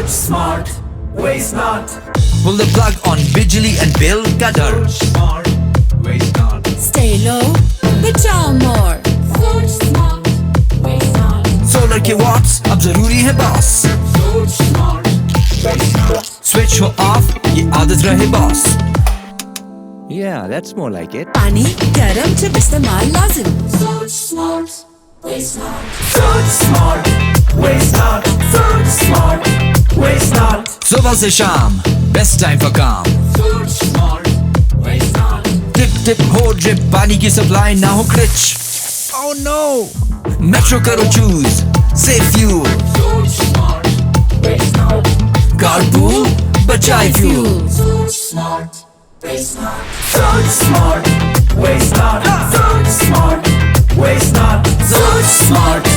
Soch smart, waste not. Pull the plug on bajli and bill ka dar. Smart, waste not. Stay low, बचाओ more. Soch smart, waste not. Solar के watts अब जरूरी है boss. Soch smart, waste not. Switch हो off, ये आदत रहे boss. Yeah, that's more like it. पानी गर्म जब इस्तेमाल लाजिम. Soch smart, waste not. Soch smart, waste not. Soch smart, waste not. सुबह से शाम best time for काम. Soch smart, waste not. Tip tip हो drip पानी की supply ना हो glitch. Oh no! Metro करो choose, save fuel. Soch smart, waste not. Carpool, बचाए fuel. Soch smart, waste not. Soch smart, waste not. Soch smart, waste not. Soch smart,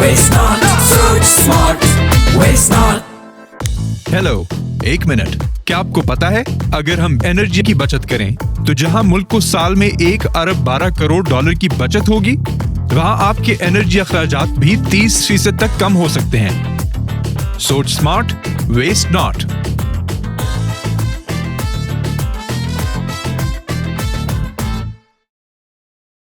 waste not. Soch smart, waste not. Hello, एक minute, क्या आपको पता है अगर हम energy की बचत करें तो जहां मुल्क को साल में 1 अरब 12 करोड़ डॉलर की बचत होगी, वहां आपके एनर्जी अखराजात भी 30% तक कम हो सकते हैं। सोच स्मार्ट, वेस्ट नॉट।